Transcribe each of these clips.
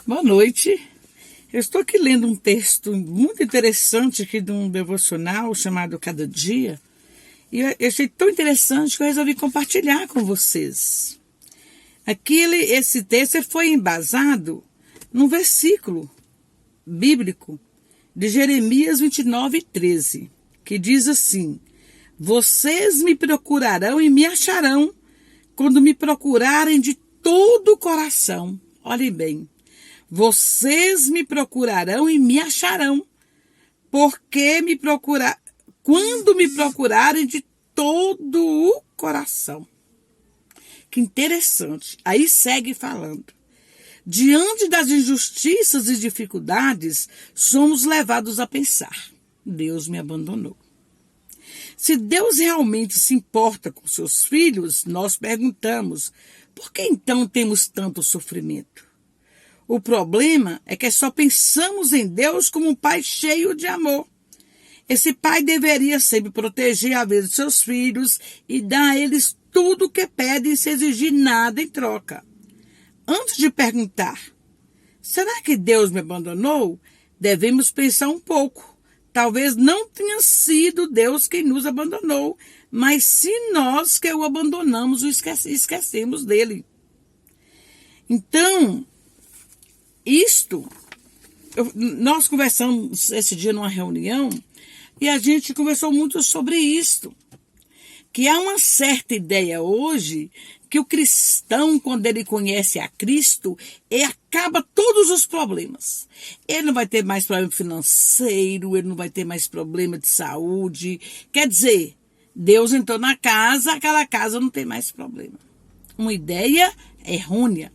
Boa noite. Eu estou aqui lendo um texto muito interessante aqui de um devocional chamado Cada Dia. E eu achei tão interessante que eu resolvi compartilhar com vocês. Esse texto foi embasado num versículo bíblico de Jeremias 29:13, que diz assim: Vocês me procurarão e me acharão quando me procurarem de todo o coração. Olhem bem. Vocês me procurarão e me acharão, quando me procurarem de todo o coração. Que interessante. Aí segue falando. Diante das injustiças e dificuldades, somos levados a pensar: Deus me abandonou. Se Deus realmente se importa com seus filhos, nós perguntamos: por que então temos tanto sofrimento? O problema é que só pensamos em Deus como um pai cheio de amor. Esse pai deveria sempre proteger a vida de seus filhos e dar a eles tudo o que pedem sem exigir nada em troca. Antes de perguntar, será que Deus me abandonou? Devemos pensar um pouco. Talvez não tenha sido Deus quem nos abandonou, mas sim nós que o abandonamos e esquecemos dele. Então, nós conversamos esse dia numa reunião e a gente conversou muito sobre isto. Que há uma certa ideia hoje que o cristão, quando ele conhece a Cristo, acaba todos os problemas. Ele não vai ter mais problema financeiro, ele não vai ter mais problema de saúde. Quer dizer, Deus entrou na casa, aquela casa não tem mais problema. Uma ideia errônea.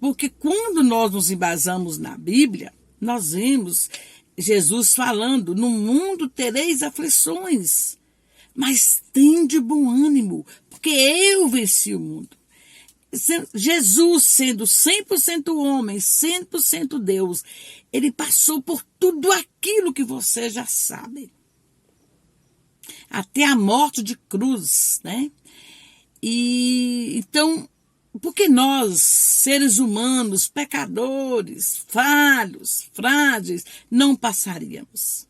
Porque quando nós nos embasamos na Bíblia, nós vemos Jesus falando: no mundo tereis aflições, mas tende bom ânimo, porque eu venci o mundo. Jesus, sendo 100% homem, 100% Deus, ele passou por tudo aquilo que você já sabe. Até a morte de cruz, né? Então, porque nós, seres humanos, pecadores, falhos, frágeis, não passaríamos?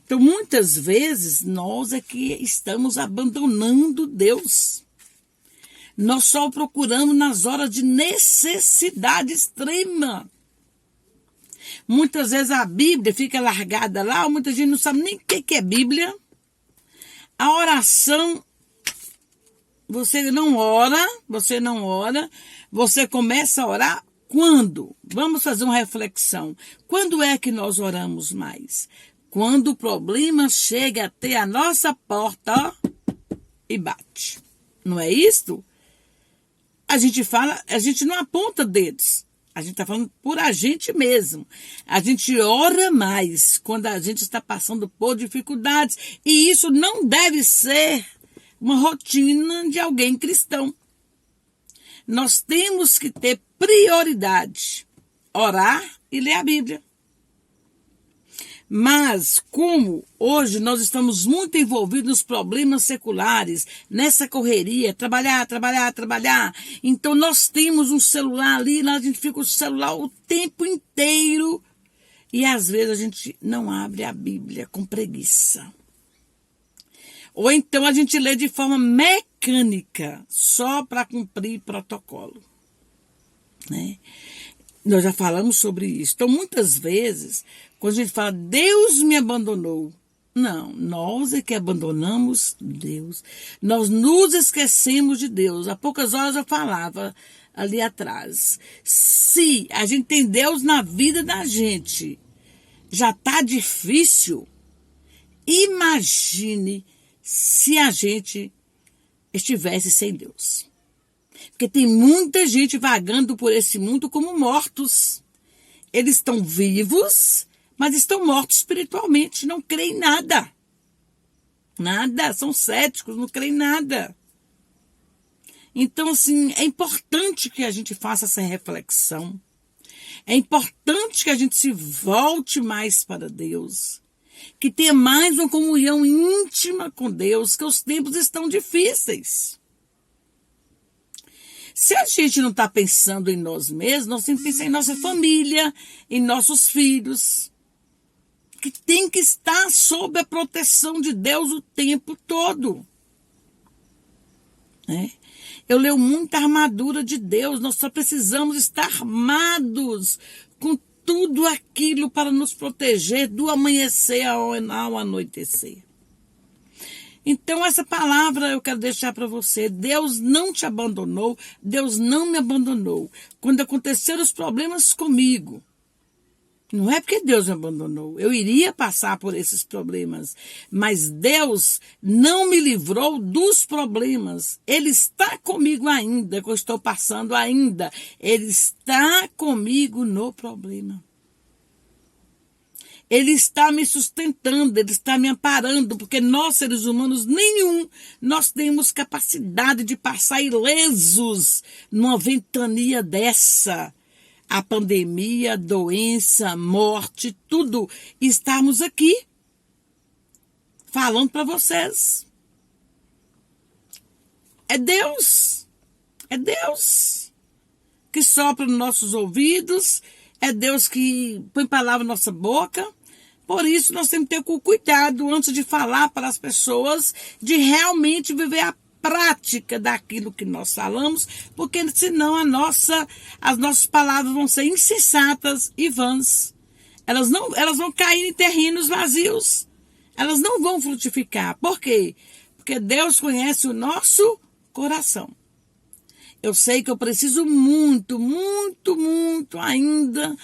Então, muitas vezes, nós é que estamos abandonando Deus. Nós só o procuramos nas horas de necessidade extrema. Muitas vezes a Bíblia fica largada lá, muita gente não sabe nem o que é Bíblia. A oração, você não ora, você começa a orar quando? Vamos fazer uma reflexão. Quando é que nós oramos mais? Quando o problema chega até a nossa porta e bate. Não é isso? A gente não aponta dedos. A gente está falando por a gente mesmo. A gente ora mais quando a gente está passando por dificuldades. E isso não deve ser uma rotina de alguém cristão. Nós temos que ter prioridade: orar e ler a Bíblia. Mas como hoje nós estamos muito envolvidos nos problemas seculares, nessa correria, trabalhar, então nós temos um celular ali, a gente fica com o celular o tempo inteiro e às vezes a gente não abre a Bíblia com preguiça. Ou então a gente lê de forma mecânica, só para cumprir protocolo, né? Nós já falamos sobre isso. Então, muitas vezes, quando a gente fala, Deus me abandonou. Não, nós é que abandonamos Deus. Nós nos esquecemos de Deus. Há poucas horas eu falava ali atrás. Se a gente tem Deus na vida da gente, já está difícil. Imagine se a gente estivesse sem Deus. Porque tem muita gente vagando por esse mundo como mortos. Eles estão vivos, mas estão mortos espiritualmente, não creem em nada. Nada, são céticos, não creem em nada. Então, assim, é importante que a gente faça essa reflexão. É importante que a gente se volte mais para Deus. Que tenha mais uma comunhão íntima com Deus, que os tempos estão difíceis. Se a gente não está pensando em nós mesmos, nós temos que pensar em nossa família, em nossos filhos, que tem que estar sob a proteção de Deus o tempo todo. Né? Eu leio muita armadura de Deus, nós só precisamos estar armados com tudo aquilo para nos proteger do amanhecer ao anoitecer. Então, essa palavra eu quero deixar para você. Deus não te abandonou, Deus não me abandonou. Quando aconteceram os problemas comigo, não é porque Deus me abandonou. Eu iria passar por esses problemas. Mas Deus não me livrou dos problemas. Ele está comigo ainda, que eu estou passando ainda. Ele está comigo no problema. Ele está me sustentando, Ele está me amparando, porque nós, seres humanos, nós temos capacidade de passar ilesos numa ventania dessa. A pandemia, a doença, morte, tudo. Estamos aqui falando para vocês. É Deus que sopra nos nossos ouvidos, é Deus que põe palavra na nossa boca. Por isso, nós temos que ter cuidado antes de falar para as pessoas, de realmente viver a prática daquilo que nós falamos, porque senão as nossas palavras vão ser insensatas e vãs. Elas vão cair em terrenos vazios. Elas não vão frutificar. Por quê? Porque Deus conhece o nosso coração. Eu sei que eu preciso muito, muito, muito ainda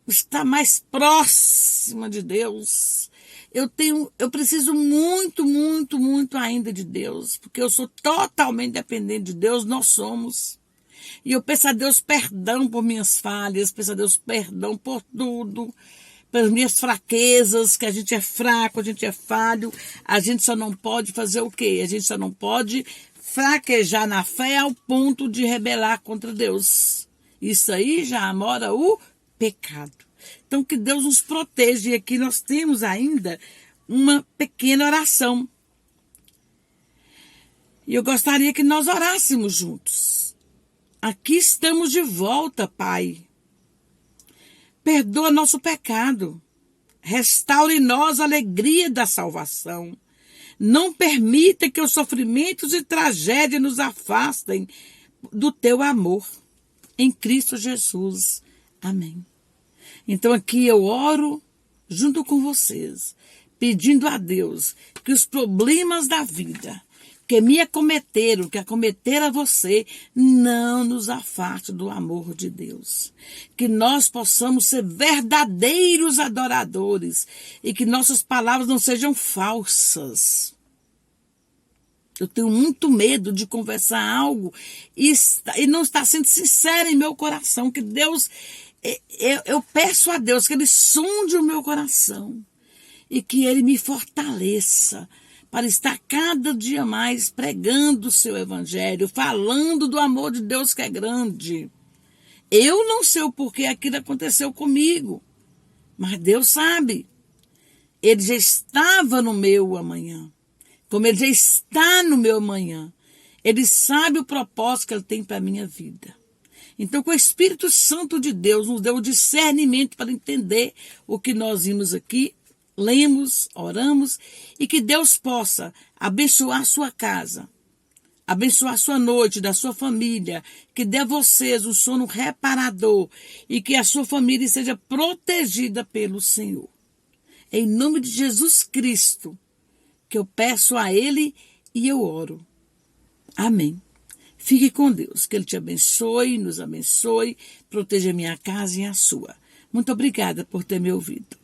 estar mais próxima de Deus. Eu preciso muito, muito, muito ainda de Deus, porque eu sou totalmente dependente de Deus, nós somos. E eu peço a Deus perdão por minhas falhas, peço a Deus perdão por tudo, pelas minhas fraquezas, que a gente é fraco, a gente é falho, a gente só não pode fazer o quê? A gente só não pode fraquejar na fé ao ponto de rebelar contra Deus. Isso aí já mora o pecado. Então, que Deus nos proteja. E aqui nós temos ainda uma pequena oração. E eu gostaria que nós orássemos juntos. Aqui estamos de volta, Pai. Perdoa nosso pecado. Restaure em nós a alegria da salvação. Não permita que os sofrimentos e tragédias nos afastem do teu amor. Em Cristo Jesus. Amém. Então aqui eu oro junto com vocês, pedindo a Deus que os problemas da vida que me acometeram, que acometeram a você, não nos afaste do amor de Deus. Que nós possamos ser verdadeiros adoradores e que nossas palavras não sejam falsas. Eu tenho muito medo de conversar algo e não estar sendo sincera em meu coração. Que Deus, eu peço a Deus que Ele sonde o meu coração e que Ele me fortaleça para estar cada dia mais pregando o seu evangelho, falando do amor de Deus que é grande. Eu não sei o porquê aquilo aconteceu comigo, mas Deus sabe. Ele já estava no meu amanhã. Como Ele já está no meu amanhã. Ele sabe o propósito que Ele tem para a minha vida. Então, que o Espírito Santo de Deus nos dê o discernimento para entender o que nós vimos aqui, lemos, oramos, e que Deus possa abençoar a sua casa, abençoar a sua noite, da sua família, que dê a vocês um sono reparador e que a sua família seja protegida pelo Senhor. Em nome de Jesus Cristo, que eu peço a Ele e eu oro. Amém. Fique com Deus, que Ele te abençoe, nos abençoe, proteja a minha casa e a sua. Muito obrigada por ter me ouvido.